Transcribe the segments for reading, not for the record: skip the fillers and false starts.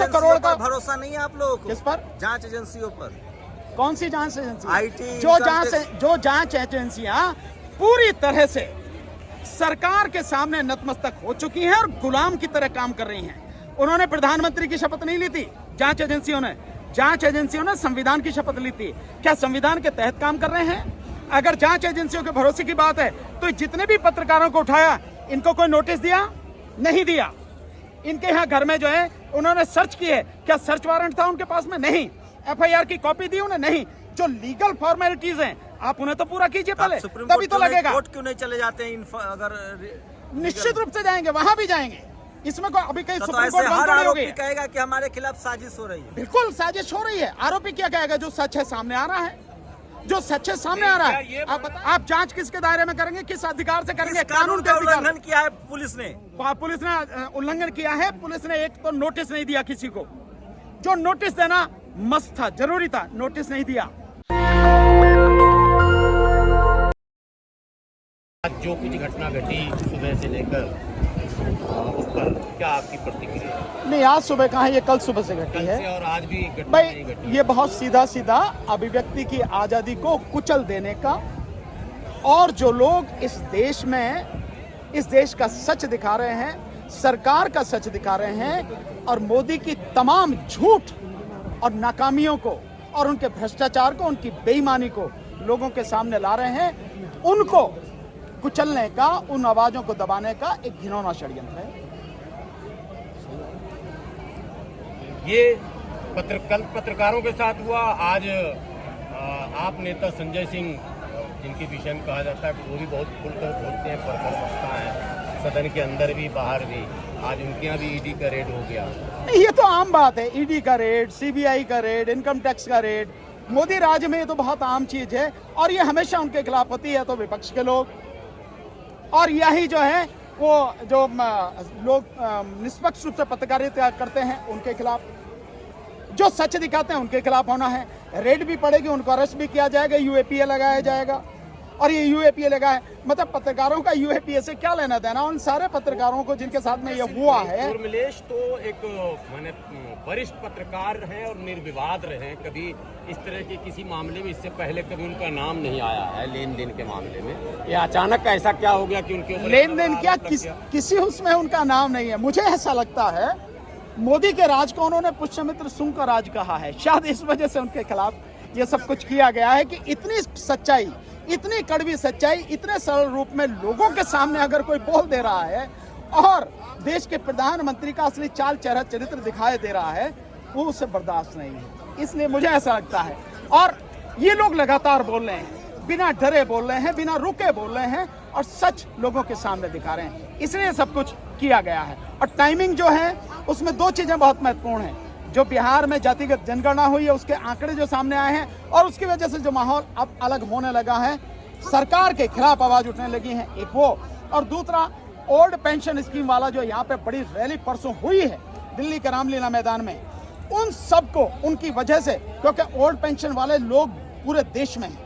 करोड़ का भरोसा नहीं है आप लोगों को? किस पर? जांच एजेंसियों पर। कौन सी जांच एजेंसी? आईटी जो जांच एजेंसियां पूरी तरह से सरकार के सामने नतमस्तक हो चुकी हैं और गुलाम की तरह काम कर रही हैं। उन्होंने प्रधानमंत्री की शपथ नहीं ली थी जांच एजेंसियों ने संविधान की शपथ ली थी। क्या संविधान के तहत काम कर रहे हैं? अगर जांच एजेंसियों के भरोसे की बात है तो जितने भी पत्रकारों को उठाया, इनको कोई नोटिस दिया? नहीं दिया। इनके यहाँ घर में जो है उन्होंने सर्च किए, क्या सर्च वारंट था उनके पास में? नहीं। एफआईआर की कॉपी दी उन्हें? नहीं। जो लीगल फॉर्मेलिटीज हैं आप उन्हें तो पूरा कीजिए पहले, तभी तो लगेगा। कोर्ट क्यों नहीं चले जाते हैं? अगर निश्चित रूप से जाएंगे, वहां भी जाएंगे। इसमें कोई अभी कहीं सुप्रीम कोर्ट हर बंद नहीं आरोपी होगी। कहेगा कि हमारे खिलाफ साजिश हो रही है। बिल्कुल साजिश हो रही है। आरोपी क्या कहेगा? जो सच है सामने आ रहा है, जो सच है सामने आ रहा है। आप जांच किसके दायरे में करेंगे? किस अधिकार से करेंगे? कानून का उल्लंघन किया है पुलिस ने उल्लंघन किया है। पुलिस ने एक तो नोटिस नहीं दिया किसी को, जो नोटिस देना मस्त था, जरूरी था, नोटिस नहीं दिया। आज जो कुछ घटना घटी सुबह से लेकर उस पर क्या आपकी प्रतिक्रिया? नहीं, आज सुबह कहाँ, ये कल सुबह से घटी है। और आज भी घटना भाई नहीं घटी। ये बहुत सीधा सीधा अभिव्यक्ति की आजादी को कुचल देने का, और जो लोग इस देश का सच दिखा रहे हैं, सरकार का सच दिखा रहे हैं, और मोदी की तमाम झूठ और नाकामियों को और उनके भ्रष्टाचार को, उनकी बेईमानी को लोगों के सामने ला रहे हैं, उनको कुचलने का, उन आवाजों को दबाने का एक घिनौना षड्यंत्र है। ये कल पत्रकारों के साथ हुआ। आज आप नेता संजय सिंह, जिनके विषय में कहा जाता है कि वो भी बहुत खुलकर बोलते हैं, परखता है सदन के अंदर भी बाहर भी, आज उनके यहाँ भी ईडी का रेड हो गया। ये तो आम बात है, ईडी का रेड, सीबीआई का रेड, इनकम टैक्स का रेड, मोदी राज में ये तो बहुत आम चीज है, और ये हमेशा उनके खिलाफ होती है। तो विपक्ष के लोग, और यही जो है वो जो लोग निष्पक्ष रूप से पत्रकारिता करते हैं, उनके खिलाफ, जो सच दिखाते हैं उनके खिलाफ होना है। रेड भी पड़ेगी, उनको अरेस्ट भी किया जाएगा, यूएपीए लगाया जाएगा। और ये यूएपीए लगा है, मतलब पत्रकारों का यूएपीए से क्या लेना देना? उन सारे पत्रकारों को जिनके साथ में ये हुआ है। उर्मिलेश तो एक माने वरिष्ठ पत्रकार हैं और निर्विवाद रहे, कभी इस तरह के किसी मामले में इससे पहले कभी उनका नाम नहीं आया है लेन देन के मामले में। ये अचानक ऐसा क्या हो गया कि उनके ऊपर लेन देन क्या? किसी उसमें उनका नाम नहीं है। मुझे ऐसा लगता है मोदी के राज को उन्होंने पुष्यमित्र सुंग का राज कहा है, शायद इस वजह से उनके खिलाफ ये सब कुछ किया गया है कि इतनी सच्चाई, इतनी कड़वी सच्चाई, इतने सरल रूप में लोगों के सामने अगर कोई बोल दे रहा है और देश के प्रधानमंत्री का असली चाल चेहरा चरित्र दिखाई दे रहा है, वो उसे बर्दाश्त नहीं है। इसलिए मुझे ऐसा लगता है, और ये लोग लगातार बोल रहे हैं, बिना डरे बोल रहे हैं, बिना रुके बोल रहे हैं, और सच लोगों के सामने दिखा रहे हैं, इसलिए सब कुछ किया गया है। और टाइमिंग जो है उसमें दो चीजें बहुत महत्वपूर्ण हैं। जो बिहार में जातिगत जनगणना हुई है, उसके आंकड़े जो सामने आए हैं, और उसकी वजह से जो माहौल अब अलग होने लगा है, सरकार के खिलाफ आवाज उठने लगी है, एक वो, और दूसरा ओल्ड पेंशन स्कीम वाला जो यहाँ पे बड़ी रैली परसों हुई है दिल्ली के रामलीला मैदान में, उन सबको उनकी वजह से, क्योंकि ओल्ड पेंशन वाले लोग पूरे देश में हैं,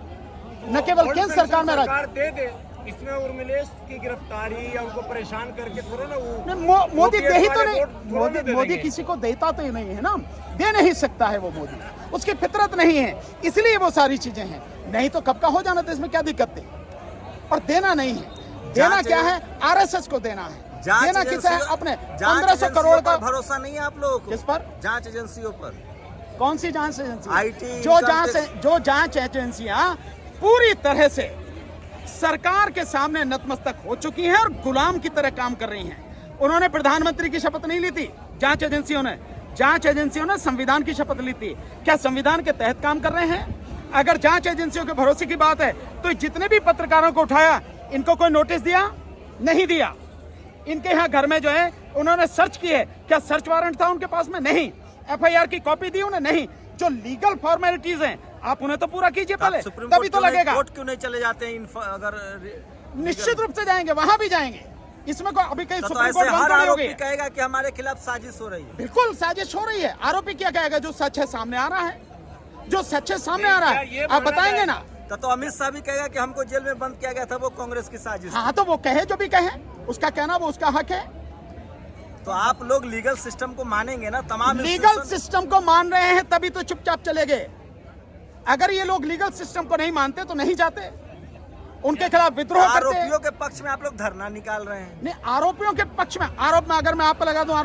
न केवल केंद्र सरकार में दे दे, इसमें उर्मिलेश की गिरफ्तारी या उनको परेशान करके थोड़ा ना मोदी दे ही तो नहीं, मोदी किसी को देता तो ही नहीं है ना, दे नहीं सकता है वो, मोदी उसकी फितरत नहीं है, इसलिए वो सारी चीजें हैं। नहीं तो कब का हो जाना था, इसमें क्या दिक्कत थी? और देना नहीं है, देना क्या है? आरएसएस को देना है। देना किसे है? अपने 1500 करोड़ का भरोसा नहीं है आप लोगों को? किस पर? जांच एजेंसियों पर। कौन सी जांच एजेंसी? आईटी जो जांच एजेंसियां पूरी तरह से सरकार के सामने नतमस्तक हो चुकी हैं और गुलाम की तरह काम कर रही हैं। उन्होंने प्रधानमंत्री की शपथ नहीं ली थी जांच एजेंसियों ने संविधान की शपथ ली थी। क्या संविधान के तहत काम कर रहे हैं? अगर जांच एजेंसियों के भरोसे की बात है तो जितने भी पत्रकारों को उठाया, इनको कोई नोटिस दिया? नहीं दिया। इनके यहाँ घर में जो है उन्होंने सर्च किए, क्या सर्च वारंट था उनके पास में? नहीं। एफआईआर की कॉपी दी उन्हें? नहीं। जो लीगल फॉर्मेलिटीज हैं आप उन्हें तो पूरा कीजिए पहले, तभी तो लगेगा। कोर्ट क्यों नहीं चले जाते हैं? अगर निश्चित रूप से जाएंगे, वहां भी जाएंगे। इसमें कोई अभी कहीं सुप्रीम कोर्ट बंद हर नहीं आरोपी होगी। कहेगा कि हमारे खिलाफ साजिश हो रही है। बिल्कुल साजिश हो रही है। आरोपी क्या कहेगा? जो सच है सामने आ रहा है, जो सच है सामने आ रहा है, आप बताएंगे ना। तो अमित शाह भी कहेगा कि हमको जेल में बंद किया गया था, वो कांग्रेस की साजिश। हाँ, तो वो कहे, जो भी कहे, उसका कहना वो उसका हक है। तो आप लोग लीगल सिस्टम को मानेंगे ना? तमाम लीगल institution- सिस्टम को मान रहे हैं तभी तो चुपचाप चले गए। अगर ये लोग लीगल सिस्टम को नहीं मानते तो नहीं जाते, उनके खिलाफ विद्रोह करते। आरोपियों के पक्ष में आप लोग धरना निकाल रहे हैं। नहीं, आरोपियों के पक्ष में, आरोप में अगर मैं आप पर लगा दूं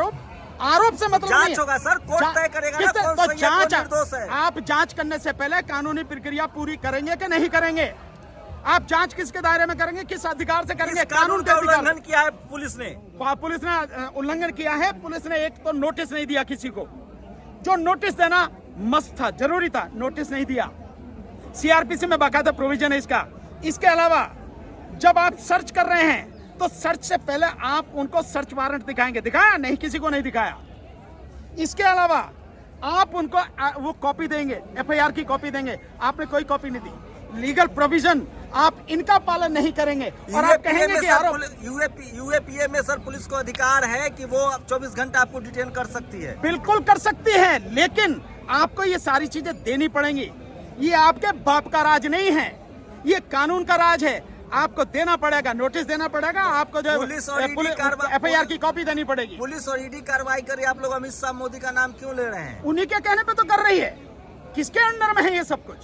आरोप से मतलब नहीं जांच है। होगा सर, कोर्ट तय करेगा ना कौन तो सही है, कौन जांच, निर्दोष है। आप जांच करने से पहले कानूनी प्रक्रिया पूरी करेंगे कि नहीं करेंगे? आप जांच किसके दायरे में करेंगे, किस अधिकार से करेंगे? इस कानून के का अधिकार। उल्लंघन किया है पुलिस ने। पुलिस ने उल्लंघन किया है। पुलिस ने एक तो नोटिस नहीं दिया किसी को, जो नोटिस देना मस्त था, जरूरी था, नोटिस नहीं दिया। सीआरपीसी में बाकायदा प्रोविजन है इसका। इसके अलावा जब आप सर्च कर रहे हैं तो सर्च से पहले आप उनको सर्च वारंट दिखाएंगे, दिखाया नहीं? किसी को नहीं दिखाया। इसके अलावा आप उनको वो कॉपी देंगे, एफआईआर की कॉपी देंगे, आपने कोई कॉपी नहीं दी। लीगल प्रोविजन आप इनका पालन नहीं करेंगे और आप कहेंगे कि यूएपीए में सर पुलिस को अधिकार है कि वो 24 घंटा आपको डिटेन कर सकती है। बिल्कुल कर सकती है, लेकिन आपको ये सारी चीजें देनी पड़ेंगी। ये आपके बाप का राज नहीं है, ये कानून का राज है। आपको देना पड़ेगा, नोटिस देना पड़ेगा, आपको जो पुलिस और ईडी एफआईआर की कॉपी देनी पड़ेगी। पुलिस और ईडी कार्रवाई करे, आप लोग अमित शाह मोदी का नाम क्यों ले रहे हैं? उन्हीं के कहने पे तो कर रही है। किसके अंडर में है ये सब कुछ?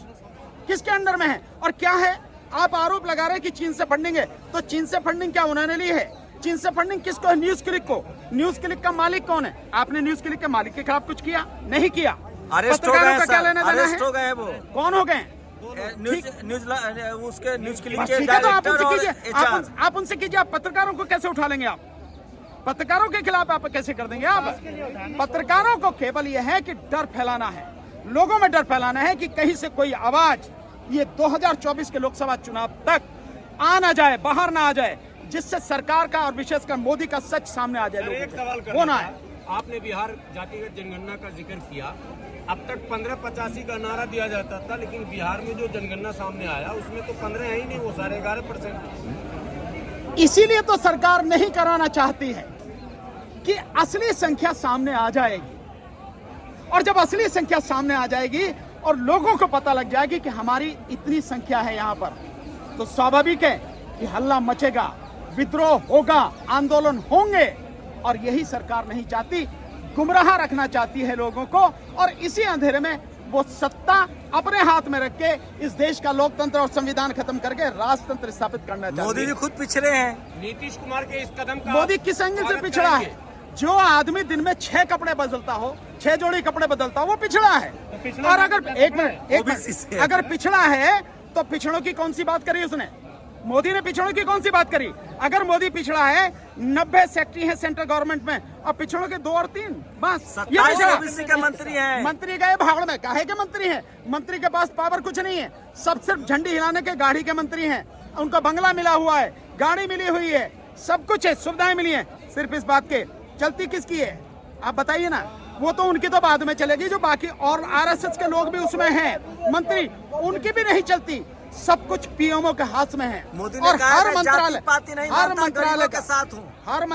किसके अंडर में है? और क्या है, आप आरोप लगा रहे हैं कि चीन से फंडिंग है, तो चीन से फंडिंग क्या उन्होंने ली है? चीन से फंडिंग किसको है? न्यूज क्लिक को। न्यूज क्लिक का मालिक कौन है? आपने न्यूज क्लिक के मालिक के खिलाफ कुछ किया? नहीं किया। अरेस्ट हो पत्रकारों गए का क्या सर, लेना देना अरेस्ट है? हो गए वो। कौन हो गए? उसके न्यूज क्लिक बस के ठीक है, तो आप डायरेक्टर उनसे और कीजिए, HR। आप उनसे कीजिए। आप पत्रकारों को कैसे उठा लेंगे? आप पत्रकारों के खिलाफ आप कैसे कर देंगे? आप पत्रकारों को केवल यह है कि डर फैलाना है, लोगों में डर फैलाना है कि कहीं से कोई आवाज ये 2024 के लोकसभा चुनाव तक आ ना जाए, बाहर ना आ जाए, जिससे सरकार का और विशेषकर मोदी का सच सामने आ जाए। एक सवाल वो ना है। आपने बिहार जातिगत जनगणना का जिक्र किया। अब तक 1585 का नारा दिया जाता था, लेकिन बिहार में जो जनगणना सामने आया उसमें तो 15 है ही नहीं, वो सारे 11%। इसीलिए तो सरकार नहीं कराना चाहती है कि असली संख्या सामने आ जाएगी, और जब असली संख्या सामने आ जाएगी और लोगों को पता लग जाएगी कि हमारी इतनी संख्या है यहाँ पर, तो स्वाभाविक है कि हल्ला मचेगा, विद्रोह होगा, आंदोलन होंगे। और यही सरकार नहीं चाहती, गुमराह रखना चाहती है लोगों को, और इसी अंधेरे में वो सत्ता अपने हाथ में रख के इस देश का लोकतंत्र और संविधान खत्म करके राजतंत्र स्थापित करना चाहती है। मोदी जी खुद पिछड़े हैं। नीतीश कुमार के इस कदम का मोदी किस एंगल से पिछड़ा है? जो आदमी दिन में 6 कपड़े बदलता हो, 6 जोड़ी कपड़े बदलता हो, वो पिछड़ा है। और अगर एक मिनट, अगर पिछड़ा है तो पिछड़ों की कौन सी बात करी उसने? मोदी ने पिछड़ों की कौन सी बात करी? अगर मोदी पिछड़ा है, 90 सेक्रेटरी है सेंट्रल गवर्नमेंट में, और पिछड़ों के 2 और 3 बस। ये 27 ओबीसी के मंत्री हैं। मंत्री गए भाड़ में, काहे के मंत्री हैं? मंत्री के पास पावर कुछ नहीं है, सब सिर्फ झंडी हिलाने के गाड़ी के मंत्री हैं। उनको बंगला मिला हुआ है, गाड़ी मिली हुई है, सब कुछ है, सुविधाएं मिली हैं। सिर्फ इस बात के चलती किसकी है? आप बताइए ना। वो तो उनकी तो बाद में चलेगी, जो बाकी और आरएसएस के लोग भी उसमें हैं मंत्री, उनकी भी नहीं चलती। सब कुछ पीएमओ के हाथ में है। मोदी ने और कहा हर मैं मंत्रालय, जाति-पाति नहीं हर मानता, मंत्रालय गरीबों का के साथ हूं। हर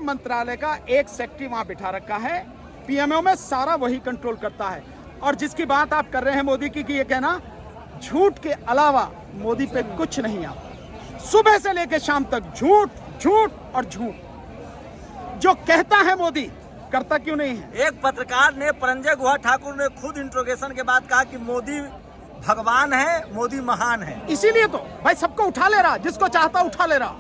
मंत्रालय का एक सेक्रेटरी वहां बिठा रखा है। पीएमओ में सारा वही कंट्रोल करता है। और जिसकी बात आप कर रहे हैं मोदी की, कि ये कहना, झूठ के अलावा मोदी पे कुछ नहीं आता। सुबह से लेकर शाम तक झूठ, झूठ और झूठ। जो कहता है मोदी, करता क्यों नहीं है? एक पत्रकार ने, परंजय गुहा ठाकुर ने खुद इंट्रोगेशन के बाद कहा कि मोदी भगवान है, मोदी महान है। इसीलिए तो भाई सबको उठा ले रहा, जिसको चाहता उठा ले रहा,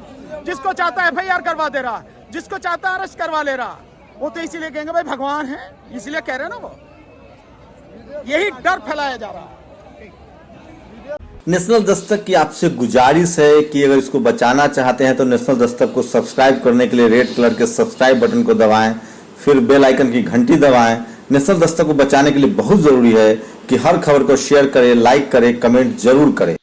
जिसको चाहता एफआईआर करवा दे रहा, जिसको चाहता अरेस्ट करवा ले रहा। वो तो इसीलिए कहेंगे भाई भगवान है, इसलिए कह रहे हैं ना। वो यही डर फैलाया जा रहा है। नेशनल दस्तक की आपसे गुजारिश है कि अगर इसको बचाना चाहते हैं तो नेशनल दस्तक को सब्सक्राइब करने के लिए रेड कलर के सब्सक्राइब बटन को दबाएं, फिर बेल आइकन की घंटी दबाएं। नेशनल दस्तक को बचाने के लिए बहुत जरूरी है कि हर खबर को शेयर करें, लाइक करें, कमेंट जरूर करें।